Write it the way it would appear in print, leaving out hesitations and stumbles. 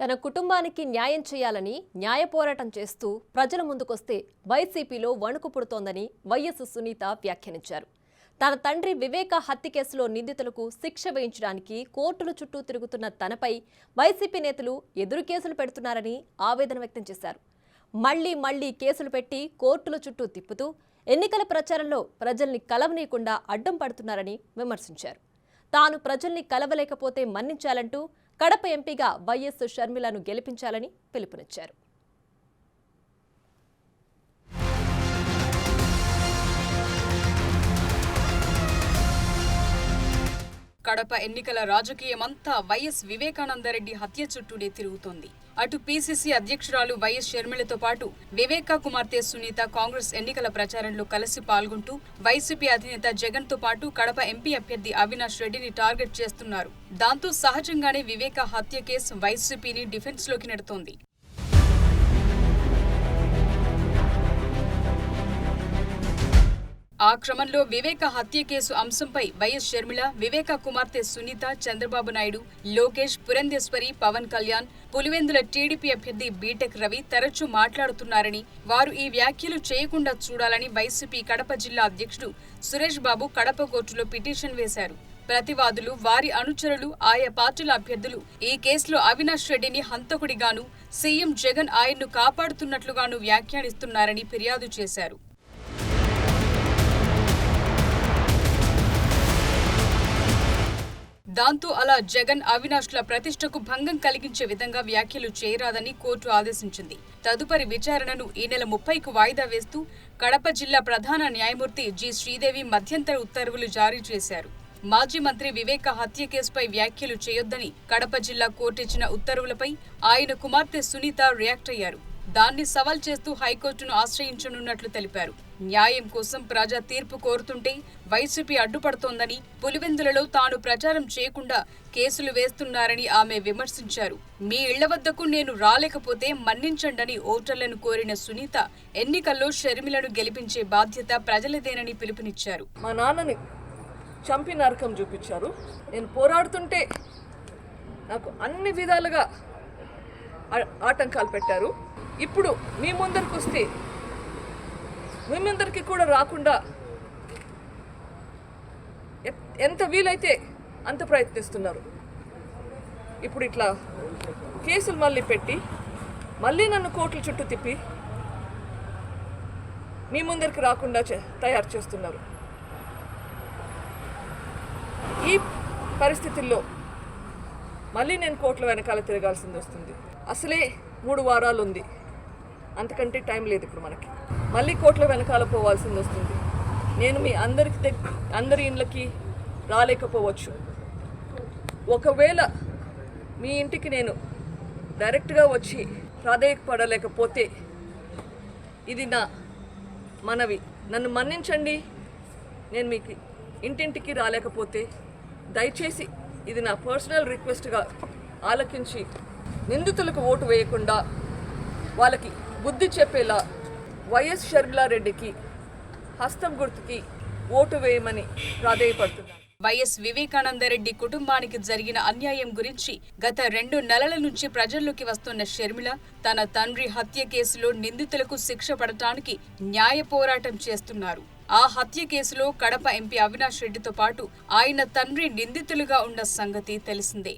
తన కుటుంబానికి న్యాయం చేయాలని న్యాయ పోరాటం చేస్తూ ప్రజల ముందుకొస్తే వైసీపీలో వణుకు పుడుతోందని వైఎస్ సునీత వ్యాఖ్యానించారు. తన తండ్రి వివేక హత్య కేసులో నిందితులకు శిక్ష వేయించడానికి కోర్టుల చుట్టూ తిరుగుతున్న తనపై వైసీపీ నేతలు ఎదురు కేసులు పెడుతున్నారని ఆవేదన వ్యక్తం చేశారు. మళ్లీ కేసులు పెట్టి కోర్టుల చుట్టూ తిప్పుతూ ఎన్నికల ప్రచారంలో ప్రజల్ని కలవనీయకుండా అడ్డం పడుతున్నారని విమర్శించారు. తాను ప్రజల్ని కలవలేకపోతే మన్నించాలంటూ కడప ఎంపీగా వైఎస్ షర్మిలను గెలిపించాలని పిలుపునిచ్చారు. కడప ఎన్నికల రాజకీయమంతా వైఎస్ వివేకానందరెడ్డి హత్య చుట్టూనే తిరుగుతోంది. అటు పీసీసీ అధ్యక్షురాలు వైఎస్ షర్మిలతో పాటు వివేకా కుమార్తె సునీత కాంగ్రెస్ ఎన్నికల ప్రచారంలో కలిసి పాల్గొంటూ వైసీపీ అధినేత జగన్ తో పాటు కడప ఎంపీ అభ్యర్థి అవినాష్ రెడ్డిని టార్గెట్ చేస్తున్నారు. దాంతో సహజంగానే వివేకా హత్య కేసు వైసీపీని డిఫెన్స్ లోకి నెడుతోంది. ఆ క్రమంలో వివేక హత్య కేసు అంశంపై వైఎస్ షర్మిల, వివేక కుమార్తె సునీత, చంద్రబాబు నాయుడు, లోకేష్, పురంధేశ్వరి, పవన్ కళ్యాణ్, పులివెందుల టీడీపీ అభ్యర్థి బీటెక్ రవి తరచూ మాట్లాడుతున్నారని, వారు ఈ వ్యాఖ్యలు చేయకుండా చూడాలని వైసీపీ కడప జిల్లా అధ్యక్షుడు సురేష్ బాబు కడప కోర్టులో పిటిషన్ వేశారు. ప్రతివాదులు, వారి అనుచరులు, ఆయా పార్టీల అభ్యర్థులు ఈ కేసులో అవినాష్ రెడ్డిని హంతకుడిగాను, సీఎం జగన్ ఆయన్ను కాపాడుతున్నట్లుగాను వ్యాఖ్యానిస్తున్నారని ఫిర్యాదు చేశారు. దాంతో అలా జగన్, అవినాష్ల ప్రతిష్టకు భంగం కలిగించే విధంగా వ్యాఖ్యలు చేయరాదని కోర్టు ఆదేశించింది. తదుపరి విచారణను ఈ నెల 30కు వాయిదా వేస్తూ కడప జిల్లా ప్రధాన న్యాయమూర్తి జి శ్రీదేవి మధ్యంతర ఉత్తర్వులు జారీ చేశారు. మాజీ మంత్రి వివేక హత్య కేసుపై వ్యాఖ్యలు చేయొద్దని కడప జిల్లా కోర్టు ఇచ్చిన ఉత్తర్వులపై ఆయన కుమార్తె సునీత రియాక్ట్ అయ్యారు. దాన్ని సవాల్ చేస్తూ హైకోర్టును ఆశ్రయించనున్నట్లు తెలిపారు. న్యాయం కోసం ప్రజా తీర్పు కోరుతుంటే వైసీపీ అడ్డుపడుతోందని, పులివెందులలో తాను ప్రచారం చేయకుండా కేసులు వేస్తున్నారని ఆమె విమర్శించారు. మీ ఇళ్ల వద్దకు నేను రాలేకపోతే మన్నించండని ఓటర్లను కోరిన సునీత ఎన్నికల్లో షర్మిలను గెలిపించే బాధ్యత ప్రజలదేనని పిలుపునిచ్చారు. మా నాన్నని చంపి నరకం చూపించారు. నేను పోరాడుతుంటే నాకు అన్ని విధాలుగా ఆటంకాలు పెట్టారు. ఇప్పుడు మీ ముందరికి వస్తే మీ ముందరికి కూడా రాకుండా ఎంత వీలైతే అంత ప్రయత్నిస్తున్నారు. ఇప్పుడు ఇట్లా కేసులు మళ్ళీ పెట్టి మళ్ళీ నన్ను కోర్టుల చుట్టూ తిప్పి మీ ముందరికి రాకుండా తయారు చేస్తున్నారు. ఈ పరిస్థితుల్లో మళ్ళీ నేను కోర్టుల వెనకాల తిరగాల్సింది వస్తుంది. అసలే 3 వారాలు ఉంది, అంతకంటే టైం లేదు. ఇప్పుడు మనకి మళ్ళీ కోర్టుల వెనకాల పోవాల్సింది వస్తుంది. నేను మీ అందరి ఇండ్లకి రాలేకపోవచ్చు. ఒకవేళ మీ ఇంటికి నేను డైరెక్ట్గా వచ్చి ప్రాధేయపడలేకపోతే ఇది నా మనవి, నన్ను మన్నించండి. నేను మీకు ఇంటింటికి రాలేకపోతే దయచేసి ఇది నా పర్సనల్ రిక్వెస్ట్గా ఆలకించి నిందితులకు ఓటు వేయకుండా వాళ్ళకి బుద్ధి చెప్పేలా వైఎస్ షర్మిలారెడ్డికి హస్తం గుర్తుకి ఓటు వేయమని ప్రాధేయపడుతున్నాను. వైఎస్ వివేకానందరెడ్డి కుటుంబానికి జరిగిన అన్యాయం గురించి గత 2 నెలల నుంచి ప్రజల్లోకి వస్తున్న షర్మిల తన తండ్రి హత్య కేసులో నిందితులకు శిక్ష పడటానికి న్యాయ పోరాటం చేస్తున్నారు. ఆ హత్య కేసులో కడప ఎంపీ అవినాష్ రెడ్డితో పాటు ఆయన తండ్రి నిందితులుగా ఉన్న సంగతి తెలిసిందే.